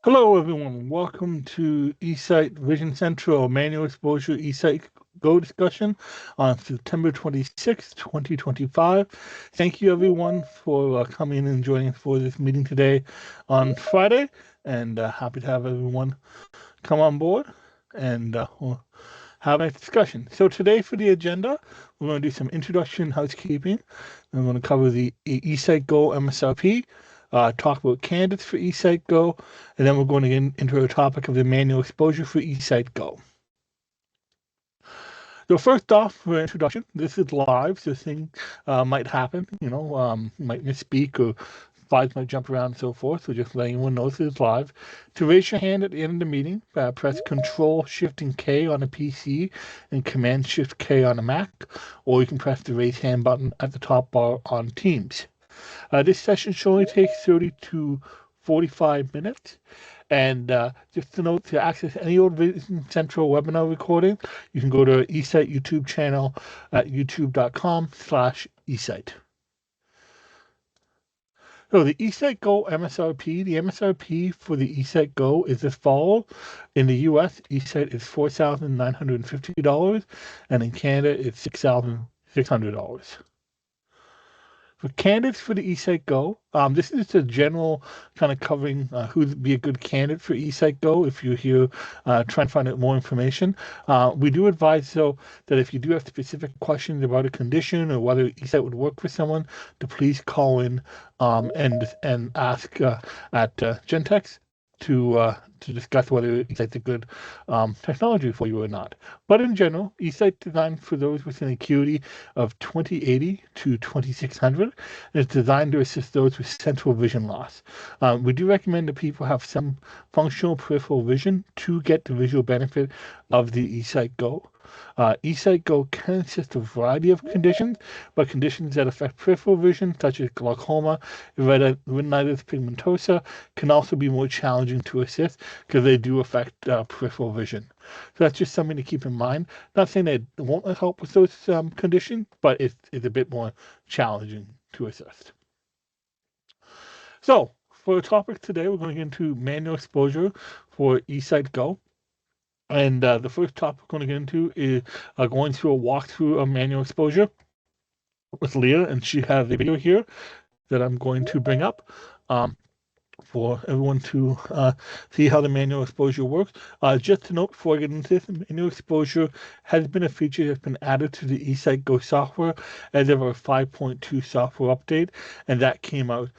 Hello, everyone. Welcome to eSight Vision Central Manual Exposure eSight Go discussion on September 26th, 2025. Thank you, everyone, for coming and joining us for this meeting today on Friday, and happy to have everyone come on board and we'll have a nice discussion. So today for the agenda, we're going to do some introduction housekeeping. I'm going to cover the eSight Go MSRP, talk about candidates for eSight Go, and then we're going to get into the topic of the manual exposure for eSight Go. So first off, for introduction, this is live, so things might happen, might misspeak or slides might jump around and so forth, so just letting everyone know this is live. To raise your hand at the end of the meeting, press Control Shift and K on a PC and Command Shift K on a Mac, or you can press the raise hand button at the top bar on Teams. This session should only take 30 to 45 minutes. And just to note, to access any old Vision Central webinar recording, you can go to eSight YouTube channel at youtube.com/eSight. So the eSight Go MSRP, the MSRP for the eSight Go is as follows. In the US, eSight is $4,950, and in Canada, it's $6,600. For candidates for the eSight Go, this is a general kind of covering who'd be a good candidate for eSight Go if you're here trying to find out more information. We do advise, though, that if you do have specific questions about a condition or whether eSight would work for someone, to please call in and ask at Gentex to discuss whether eSight's a good technology for you or not. But in general, eSight designed for those with an acuity of 2080 to 2600, and it's designed to assist those with central vision loss. We do recommend that people have some functional peripheral vision to get the visual benefit of the eSight Go. eSight Go can assist a variety of conditions, but conditions that affect peripheral vision, such as glaucoma, retinitis pigmentosa, can also be more challenging to assist because they do affect peripheral vision. So that's just something to keep in mind. Not saying that it won't help with those conditions, but it's a bit more challenging to assist. So for the topic today, we're going into manual exposure for eSight Go. And the first topic we're going to get into is going through a walkthrough of manual exposure with Leah, and she has a video here that I'm going to bring up for everyone to see how the manual exposure works. Just to note before I get into this, manual exposure has been a feature that's been added to the eSight Go software as of our 5.2 software update, and that came out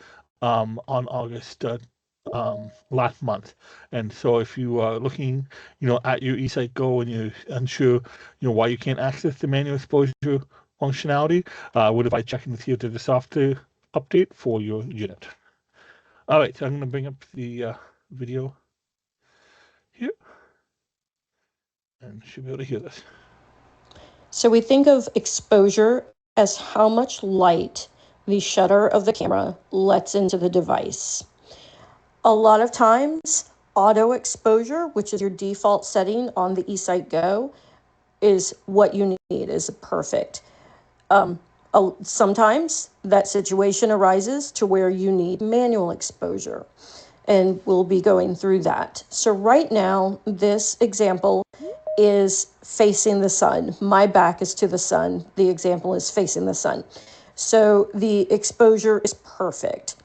on August last month. And so if you are looking, at your eSight Go and you're unsure, why you can't access the manual exposure functionality, I would advise checking to see if there's a software update for your unit. All right, so I'm going to bring up the video here, and should be able to hear this. So we think of exposure as how much light the shutter of the camera lets into the device. A lot of times, auto exposure, which is your default setting on the eSight Go, is what you need, is perfect. Sometimes that situation arises to where you need manual exposure, and we'll be going through that. So right now, this example is facing the sun. My back is to the sun. The example is facing the sun. So the exposure is perfect.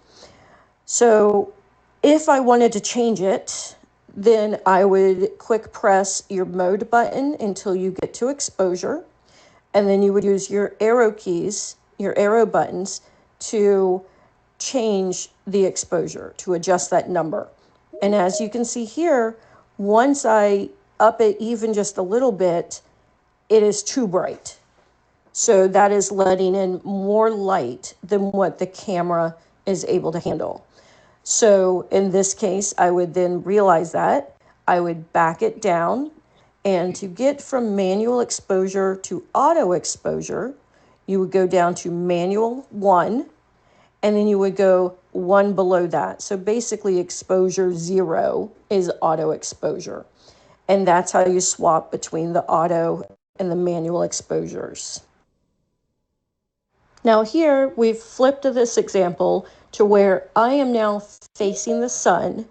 So if I wanted to change it, then I would quick press your mode button until you get to exposure. And then you would use your arrow keys, your arrow buttons, to change the exposure, to adjust that number. And as you can see here, once I up it even just a little bit, it is too bright. So that is letting in more light than what the camera is able to handle. So in this case, I would then realize that I would back it down. And to get from manual exposure to auto exposure, you would go down to manual 1, and then you would go 1 below that. So basically exposure 0 is auto exposure. And that's how you swap between the auto and the manual exposures. Now here we've flipped to this example to where I am now facing the sun,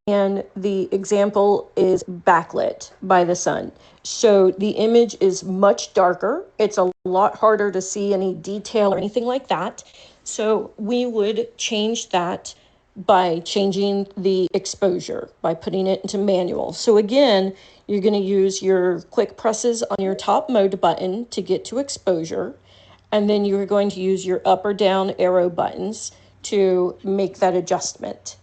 and the example is backlit by the sun. So the image is much darker. It's a lot harder to see any detail or anything like that. So we would change that by changing the exposure, by putting it into manual. So again, you're going to use your quick presses on your top mode button to get to exposure. And then you're going to use your up or down arrow buttons to make that adjustment.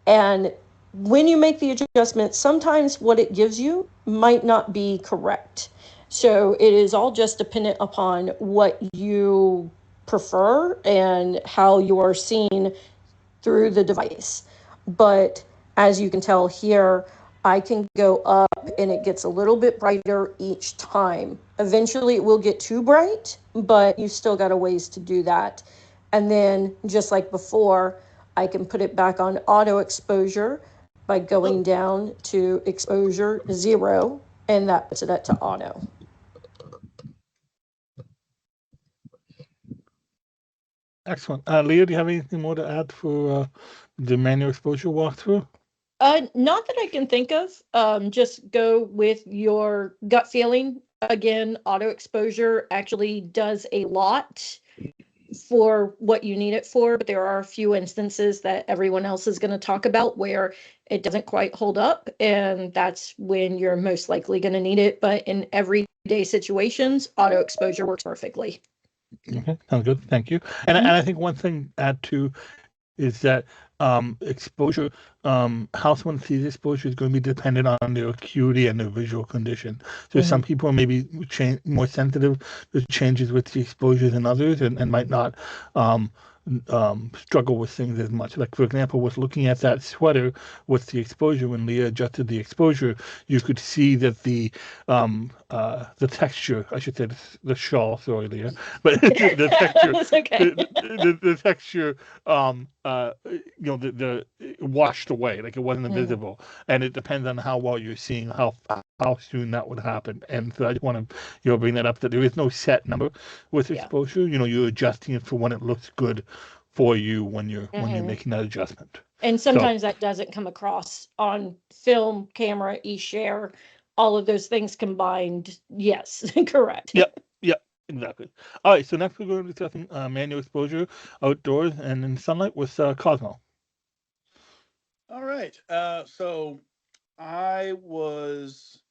And when you make the adjustment, sometimes what it gives you might not be correct. So it is all just dependent upon what you prefer and how you are seeing through the device. But as you can tell here, I can go up and it gets a little bit brighter each time. Eventually it will get too bright, but you still got a ways to do that. And then just like before, I can put it back on auto exposure by going down to exposure 0, and that puts it to auto. Excellent. Leah, do you have anything more to add for the manual exposure walkthrough? Not that I can think of. Just go with your gut feeling. Again, auto exposure actually does a lot for what you need it for, but there are a few instances that everyone else is going to talk about where it doesn't quite hold up, and that's when you're most likely going to need it. But in everyday situations, auto exposure works perfectly. Okay, sounds good. Thank you. And I think one thing to add to is that exposure, how someone sees exposure is going to be dependent on their acuity and their visual condition. So some people are maybe more sensitive to changes with the exposure than others, and might not struggle with things as much. Like, for example, with looking at that sweater with the exposure, when Leah adjusted the exposure, you could see that the texture, I should say, the shawl, sorry, Leah, but the texture, That's okay. the texture, the washed away, like it wasn't invisible, and it depends on how well you're seeing how soon that would happen. And so I just want to bring that up, that there is no set number with Yeah. exposure. You're adjusting it for when it looks good for you when you're making that adjustment. And sometimes that doesn't come across on film, camera, eShare, all of those things combined. Yes, correct. Yep, exactly. All right, so next we're going to be discussing manual exposure outdoors and in sunlight with Cosmo. All right. So I was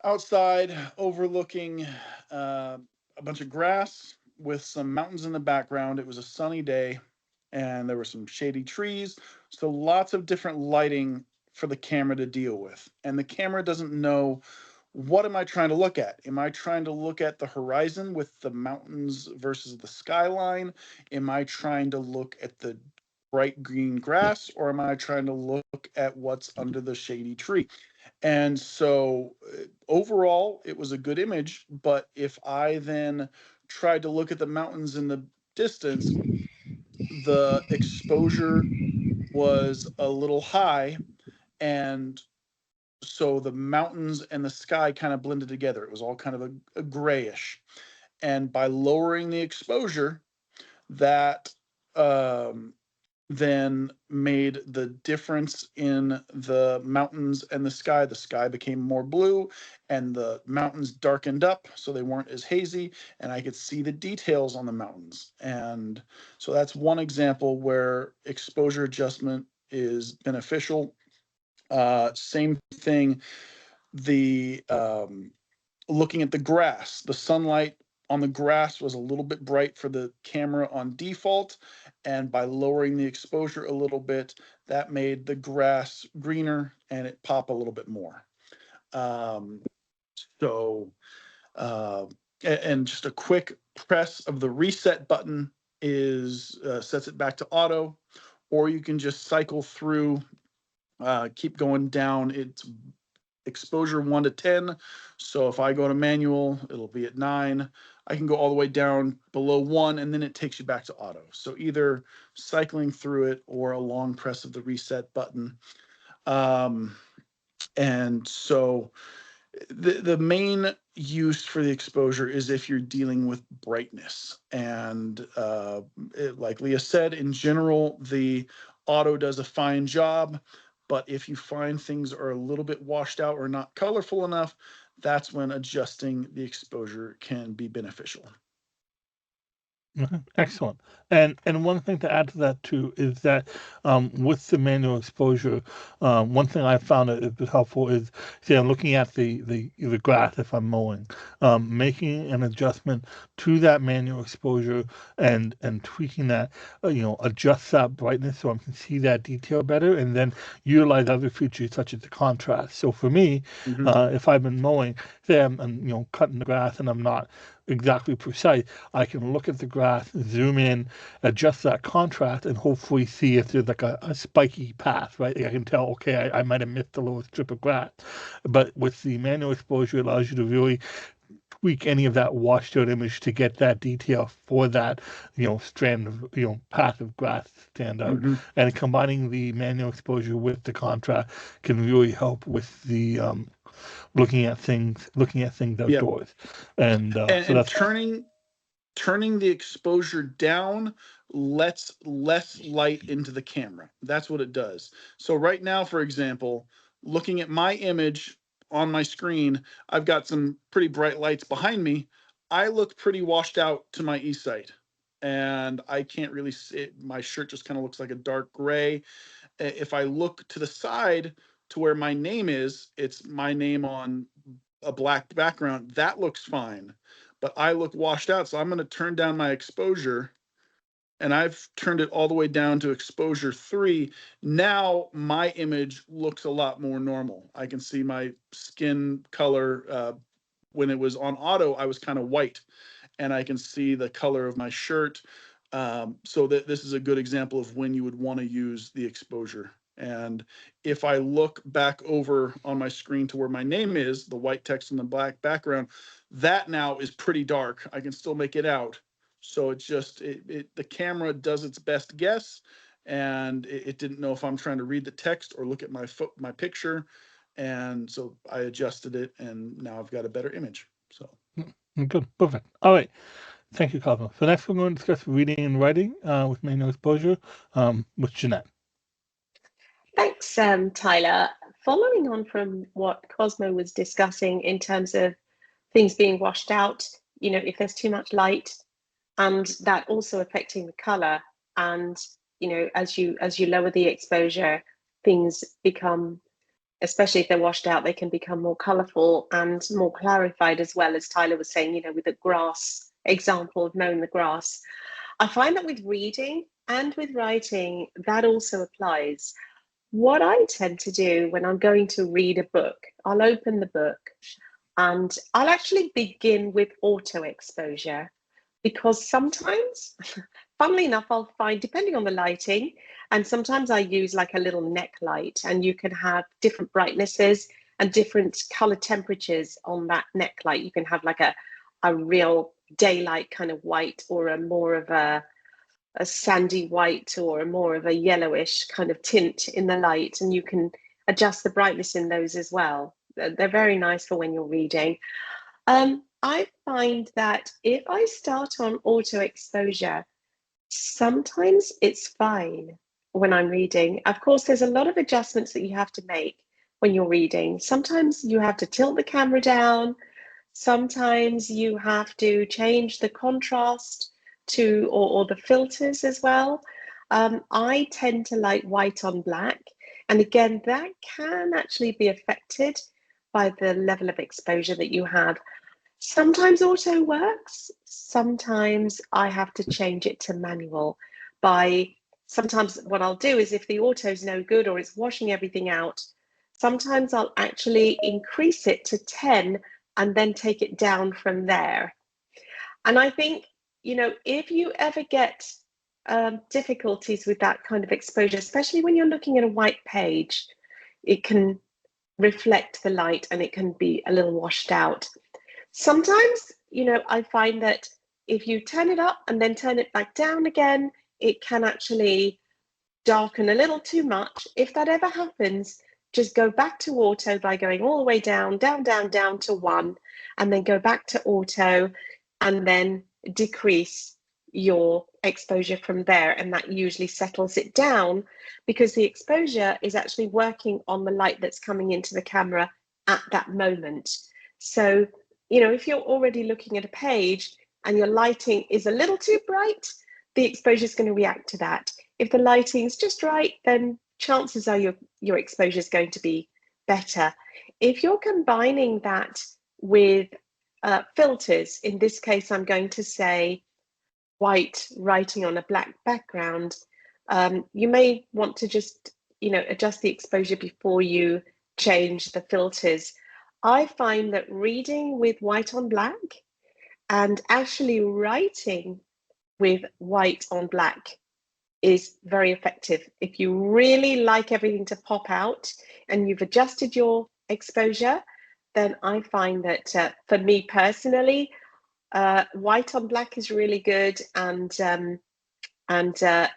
outside overlooking a bunch of grass with some mountains in the background. It was a sunny day and there were some shady trees. So lots of different lighting for the camera to deal with. And the camera doesn't know, what am I trying to look at? Am I trying to look at the horizon with the mountains versus the skyline? Am I trying to look at the bright green grass, or am I trying to look at what's under the shady tree? And so overall, it was a good image. But if I then tried to look at the mountains in the distance, the exposure was a little high. And so the mountains and the sky kind of blended together. It was all kind of a grayish. And by lowering the exposure, that then made the difference in the mountains and the sky. The sky became more blue and the mountains darkened up so they weren't as hazy, and I could see the details on the mountains. And so that's one example where exposure adjustment is beneficial. Same thing, the looking at the grass, the sunlight on the grass was a little bit bright for the camera on default, and by lowering the exposure a little bit, that made the grass greener and it pop a little bit more. So and just a quick press of the reset button is sets it back to auto, or you can just cycle through, keep going down. It's exposure 1 to 10. So if I go to manual, it'll be at 9. I can go all the way down below 1, and then it takes you back to auto. So either cycling through it or a long press of the reset button. And so the main use for the exposure is if you're dealing with brightness. And like Leah said, in general, the Auto does a fine job, but if you find things are a little bit washed out or not colorful enough, that's when adjusting the exposure can be beneficial. Excellent. And one thing to add to that too is that with the manual exposure, one thing I found that is helpful is, say, I'm looking at the grass if I'm mowing, making an adjustment to that manual exposure and tweaking that, adjust that brightness so I can see that detail better, and then utilize other features such as the contrast. So for me, Mm-hmm. if I've been mowing, say I'm cutting the grass and I'm not exactly precise, I can look at the grass, zoom in, adjust that contrast, and hopefully see if there's like a spiky path, right? I can tell, okay, I might have missed a little strip of grass. But with the manual exposure, it allows you to really tweak any of that washed out image to get that detail for that, strand of, path of grass to stand out. Mm-hmm. And combining the manual exposure with the contrast can really help with the looking at things Yep. outdoors. And so And that's turning the exposure down lets less light into the camera. That's what it does. So right now, for example, looking at my image on my screen, I've got some pretty bright lights behind me. I look pretty washed out to my eSight, and I can't really see it. My shirt just kind of looks like a dark gray. If I look to the side to where my name is, it's my name on a black background. That looks fine, but I look washed out. So I'm going to turn down my exposure, and I've turned it all the way down to exposure 3. Now my image looks a lot more normal. I can see my skin color. When it was on auto, I was kind of white, and I can see the color of my shirt. So that this is a good example of when you would want to use the exposure. And if I look back over on my screen to where my name is, the white text in the black background, that now is pretty dark. I can still make it out. So it's just the camera does its best guess, and it didn't know if I'm trying to read the text or look at my picture, and so I adjusted it, and now I've got a better image. So good, perfect. All right, thank you, Cosmo. So next we're going to discuss reading and writing with manual exposure with Jeanette. Thanks, Tyler. Following on from what Cosmo was discussing in terms of things being washed out, if there's too much light, and that also affecting the color, and as you lower the exposure, things become, especially if they're washed out, they can become more colorful and more clarified, as well, as Tyler was saying, with the grass example of mowing the grass. I find that with reading and with writing, that also applies. What I tend to do when I'm going to read a book, I'll open the book and I'll actually begin with auto exposure, because sometimes, funnily enough, I'll find, depending on the lighting, and sometimes I use like a little neck light, and you can have different brightnesses and different color temperatures on that neck light. You can have like a real daylight kind of white, or a more of a sandy white, or a more of a yellowish kind of tint in the light, and you can adjust the brightness in those as well. They're very nice for when you're reading. I find that if I start on auto exposure, sometimes it's fine when I'm reading. Of course, there's a lot of adjustments that you have to make when you're reading. Sometimes you have to tilt the camera down. Sometimes you have to change the contrast to, or the filters as well. I tend to like white on black. And again, that can actually be affected by the level of exposure that you have. Sometimes auto works. Sometimes I have to change it to manual. Sometimes what I'll do is, if the auto's no good or it's washing everything out, sometimes I'll actually increase it to 10 and then take it down from there. And I think, if you ever get difficulties with that kind of exposure, especially when you're looking at a white page, it can reflect the light and it can be a little washed out. Sometimes, I find that if you turn it up and then turn it back down again, it can actually darken a little too much. If that ever happens, just go back to auto by going all the way down, down, down, down to 1, and then go back to auto, and then decrease, your exposure from there, and that usually settles it down because the exposure is actually working on the light that's coming into the camera at that moment. So, you know, if you're already looking at a page and your lighting is a little too bright, the exposure is going to react to that. If the lighting is just right, then chances are your exposure is going to be better. If you're combining that with filters, in this case, I'm going to say white writing on a black background, you may want to just, you know, adjust the exposure before you change the filters. I find that reading with white on black and actually writing with white on black is very effective. If you really like everything to pop out and you've adjusted your exposure, then I find that for me personally, white on black is really good, and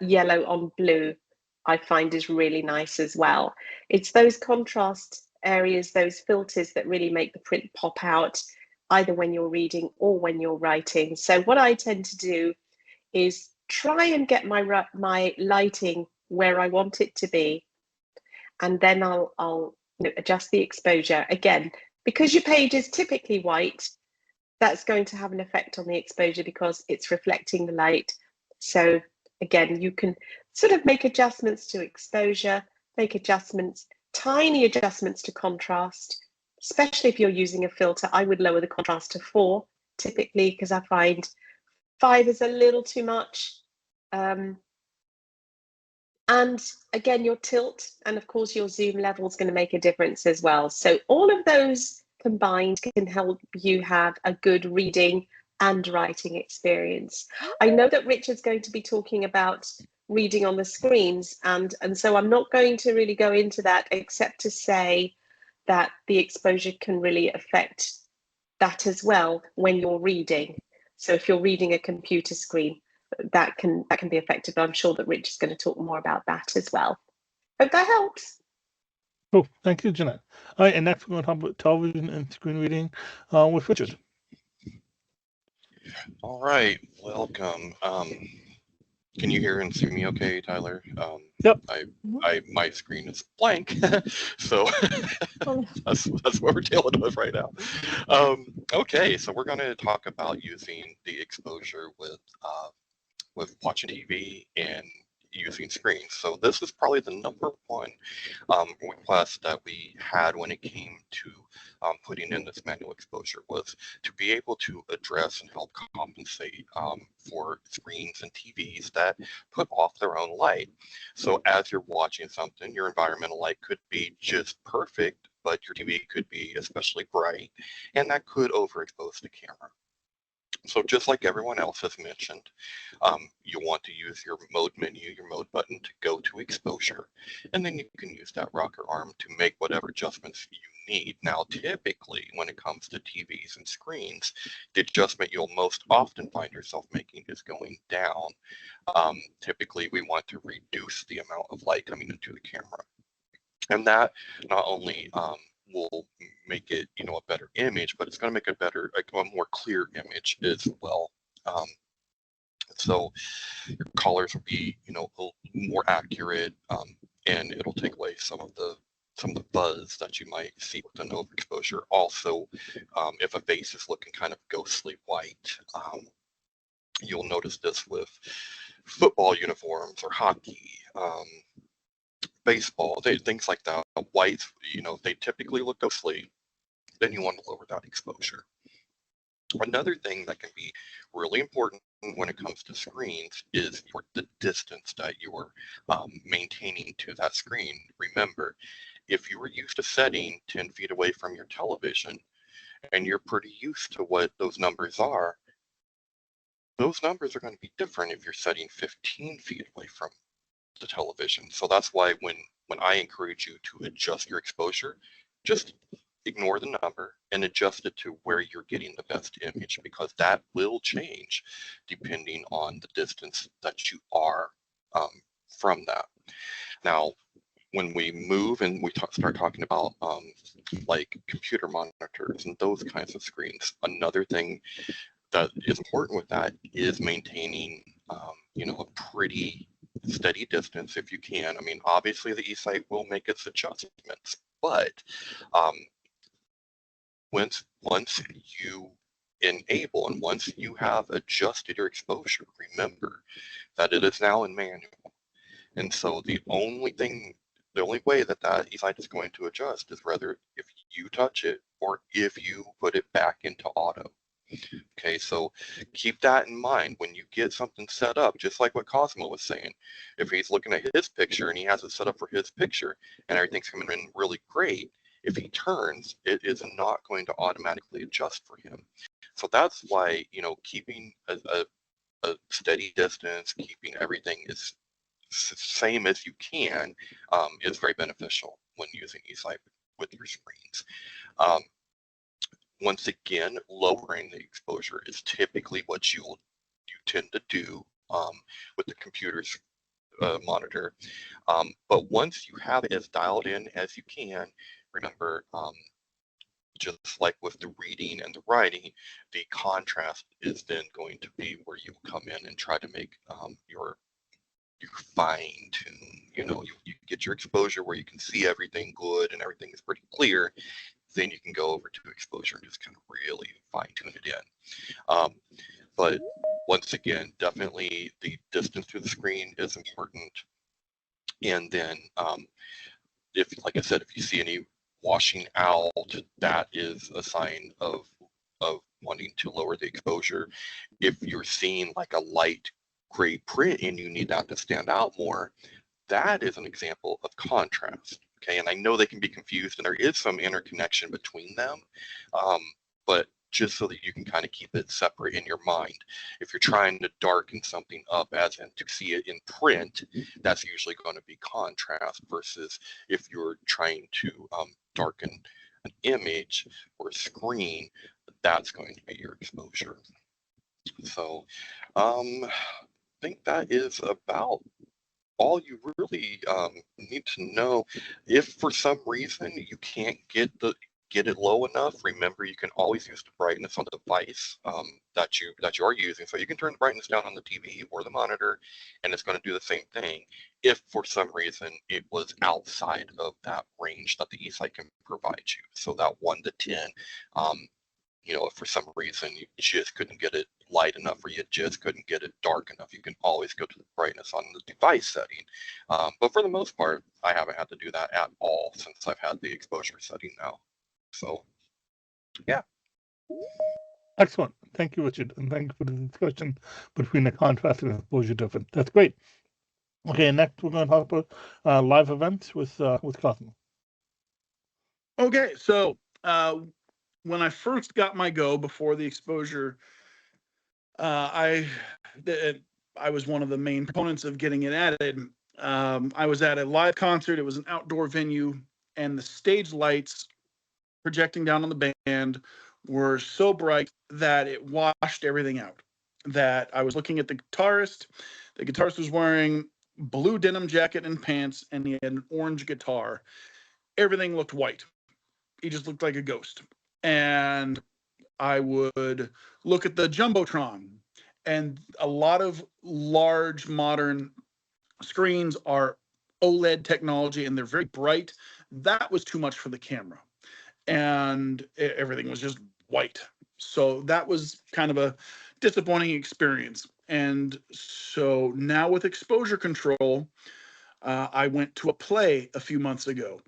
yellow on blue I find is really nice as well. It's those contrast areas, those filters that really make the print pop out, either when you're reading or when you're writing. So what I tend to do is try and get my lighting where I want it to be, and then I'll you know, adjust the exposure. Again, because your page is typically white, that's going to have an effect on the exposure because it's reflecting the light. So again, you can sort of make adjustments to exposure, make adjustments, tiny adjustments to contrast, especially if you're using a filter. I would lower the contrast to 4 typically, because I find 5 is a little too much. And again, your tilt and of course your zoom level is going to make a difference as well. So all of those combined can help you have a good reading and writing experience. I know that Richard's going to be talking about reading on the screens, and so I'm not going to really go into that, except to say that the exposure can really affect that as well when you're reading. So if you're reading a computer screen, that can be affected, but I'm sure that Rich is going to talk more about that as well. Hope that helps. Cool. Thank you, Jeanette. All right, and next we're going to talk about television and screen reading with Richard. All right, welcome. Can you hear and see me okay, Tyler? Yep. My screen is blank, so that's what we're dealing with right now. Okay, so we're going to talk about using the exposure with watching TV and using screens. So this is probably the number one request that we had when it came to putting in this manual exposure, was to be able to address and help compensate for screens and TVs that put off their own light. So as you're watching something, your environmental light could be just perfect, but your TV could be especially bright, and that could overexpose the camera. So just like everyone else has mentioned, you want to use your mode menu, your mode button, to go to exposure, and then you can use that rocker arm to make whatever adjustments you need. Now, typically, when it comes to TVs and screens, the adjustment you'll most often find yourself making is going down. Typically, we want to reduce the amount of light coming into the camera. And that not only will make it, you know, a better image, but it's going to make a more clear image as well. So your colors will be, you know, more accurate, and it'll take away some of the buzz that you might see with an overexposure. Also, if a face is looking kind of ghostly white, you'll notice this with football uniforms or hockey. Baseball, things like that. White, you know, they typically look ghostly. Then you want to lower that exposure. Another thing that can be really important when it comes to screens is the distance that you're maintaining to that screen. Remember, if you were used to setting 10 feet away from your television, and you're pretty used to what those numbers are going to be different if you're setting 15 feet away from the television. So that's why when I encourage you to adjust your exposure, just ignore the number and adjust it to where you're getting the best image, because that will change depending on the distance that you are from that. Now, when we move and we start talking about like computer monitors and those kinds of screens, another thing that is important with that is maintaining, a pretty steady distance if you can. I mean, obviously the eSight will make its adjustments, but um, once you enable and once you have adjusted your exposure, remember that it is now in manual. And so the only way that eSight is going to adjust is whether if you touch it or if you put it back into auto. Okay, so keep that in mind when you get something set up, just like what Cosmo was saying. If he's looking at his picture and he has it set up for his picture and everything's coming in really great, if he turns, it is not going to automatically adjust for him. So that's why, keeping a steady distance, keeping everything as same as you can is very beneficial when using eSight with your screens. Once again, lowering the exposure is typically what you tend to do with the computer's monitor. But once you have it as dialed in as you can, remember, just like with the reading and the writing, the contrast is then going to be where you come in and try to make your fine tune. You get your exposure where you can see everything good and everything is pretty clear. Then you can go over to exposure and just kind of really fine tune it in. But once again, definitely the distance to the screen is important. And then if, like I said, if you see any washing out, that is a sign of wanting to lower the exposure. If you're seeing like a light gray print and you need that to stand out more, that is an example of contrast. Okay, and I know they can be confused and there is some interconnection between them, but just so that you can kind of keep it separate in your mind. If you're trying to darken something up as in to see it in print, that's usually going to be contrast, versus if you're trying to darken an image or a screen, that's going to be your exposure. So I think that is about all you really need to know. If for some reason you can't get it low enough, remember you can always use the brightness on the device that you are using. So you can turn the brightness down on the TV or the monitor, and it's going to do the same thing. If for some reason it was outside of that range that the eSight can provide you, so that 1 to 10. If for some reason you just couldn't get it light enough or you just couldn't get it dark enough, you can always go to the brightness on the device setting. But for the most part, I haven't had to do that at all since I've had the exposure setting now. So, yeah. Excellent. Thank you, Richard. And thank you for the discussion between the contrast and exposure difference. That's great. Okay, next we're going to talk about live events with Cosmo. Okay, so when I first got my Go before the exposure, I was one of the main proponents of getting it added. I was at a live concert. It was an outdoor venue, and the stage lights projecting down on the band were so bright that it washed everything out. That I was looking at the guitarist. The guitarist was wearing blue denim jacket and pants, and he had an orange guitar. Everything looked white. He just looked like a ghost. And I would look at the Jumbotron, and a lot of large modern screens are OLED technology, and they're very bright. That was too much for the camera, and everything was just white. So that was kind of a disappointing experience. And so now with exposure control, I went to a play a few months ago,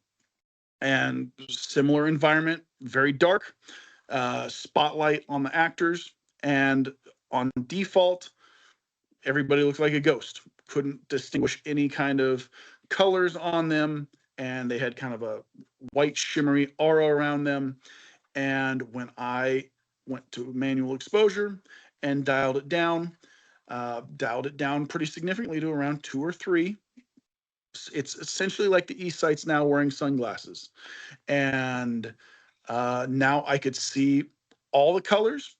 and similar environment, very dark, spotlight on the actors, and on default, everybody looked like a ghost. Couldn't distinguish any kind of colors on them, and they had kind of a white shimmery aura around them. And when I went to manual exposure and dialed it down pretty significantly to around 2 or 3. It's essentially like the eSight's now wearing sunglasses. And now I could see all the colors.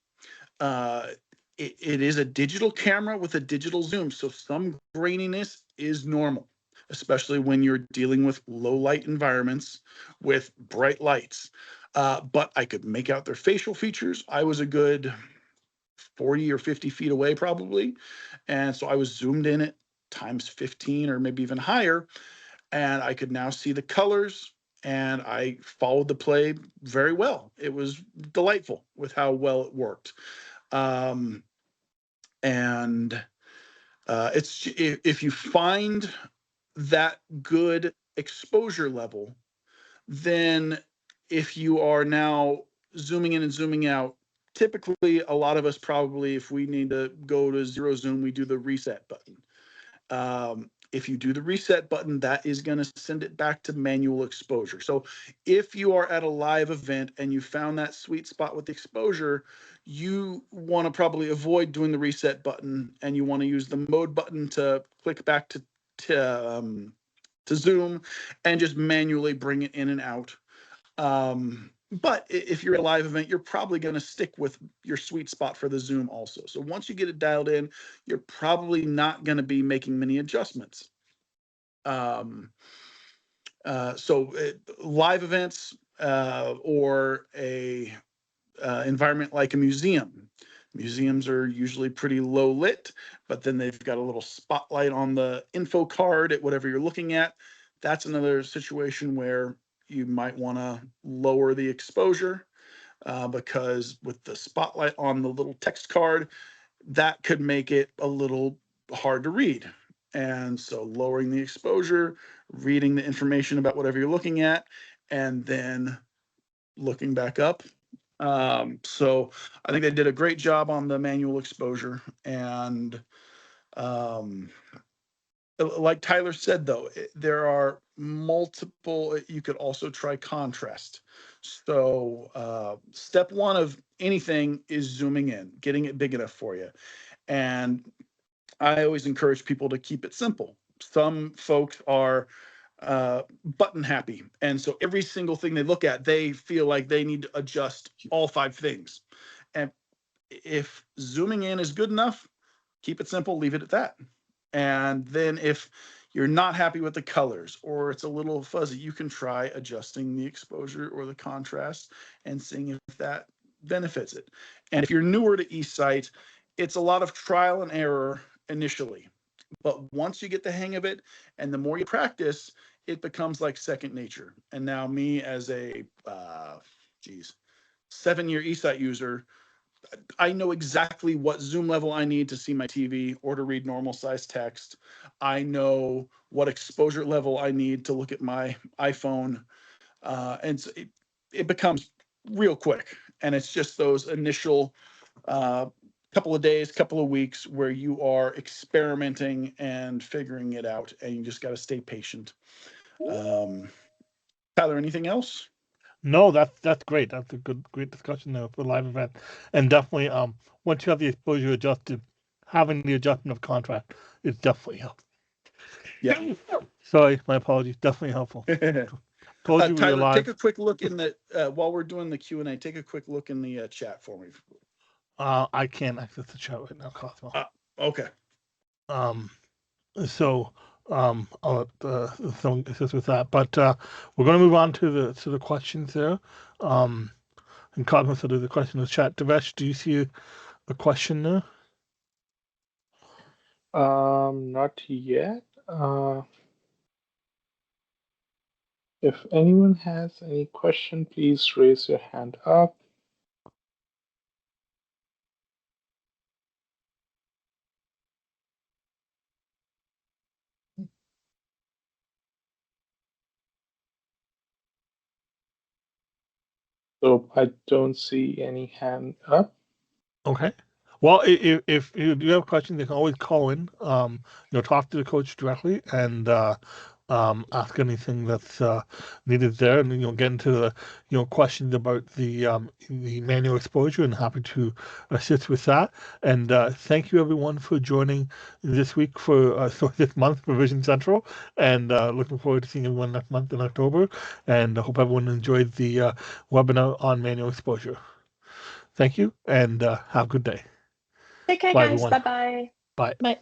It is a digital camera with a digital zoom, so some graininess is normal, especially when you're dealing with low light environments with bright lights. But I could make out their facial features. I was a good 40 or 50 feet away probably. And so I was zoomed in at times 15 or maybe even higher. And I could now see the colors, and I followed the play very well. It was delightful with how well it worked. And it's if you find that good exposure level, then if you are now zooming in and zooming out, typically a lot of us probably, if we need to go to zero zoom, we do the reset button. If you do the reset button, that is going to send it back to manual exposure. So if you are at a live event and you found that sweet spot with the exposure, you want to probably avoid doing the reset button, and you want to use the mode button to click back to zoom and just manually bring it in and out. But if you're at a live event, you're probably going to stick with your sweet spot for the zoom also. So once you get it dialed in, you're probably not going to be making many adjustments. Live events or a environment like a museum. Museums are usually pretty low lit, but then they've got a little spotlight on the info card at whatever you're looking at. That's another situation where you might want to lower the exposure because with the spotlight on the little text card, that could make it a little hard to read. And so lowering the exposure, reading the information about whatever you're looking at, and then looking back up. So I think they did a great job on the manual exposure. And like Tyler said, though, there are multiple. You could also try contrast. So step one of anything is zooming in, getting it big enough for you. And I always encourage people to keep it simple. Some folks are button happy, and so every single thing they look at, they feel like they need to adjust all 5 things. And if zooming in is good enough, keep it simple, leave it at that. And then if you're not happy with the colors or it's a little fuzzy, you can try adjusting the exposure or the contrast and seeing if that benefits it. And if you're newer to eSight, it's a lot of trial and error initially. But once you get the hang of it and the more you practice, it becomes like second nature. And now me as a 7-year eSight user, I know exactly what zoom level I need to see my TV or to read normal size text. I know what exposure level I need to look at my iPhone. And so it becomes real quick. And it's just those initial couple of days, couple of weeks where you are experimenting and figuring it out. And you just got to stay patient. Tyler, anything else? No, that's great. That's a great discussion there for live event. And definitely, once you have the exposure adjusted, having the adjustment of contrast is definitely helpful. Yeah. Sorry, my apologies. Definitely helpful. Told you we were Tyler, live. take a quick look in the while we're doing the Q&A. Take a quick look in the chat for me. I can't access the chat right now, Cosmo. Okay. So I'll let someone assist with that. But we're going to move on to the questions there. And Cosmo said there's a question in the chat. Devesh, do you see a question there? Not yet. If anyone has any question, please raise your hand up. So I don't see any hand up. Okay. Well, if you do have questions, they can always call in. Talk to the coach directly and ask anything that's needed there, and get into the questions about the manual exposure, and happy to assist with that. And thank you everyone for joining this week for this month for Vision Central, and looking forward to seeing everyone next month in October. And I hope everyone enjoyed the webinar on manual exposure. Thank you, and have a good day. Take care, Bye, guys. everyone. Bye-bye. Bye. Bye.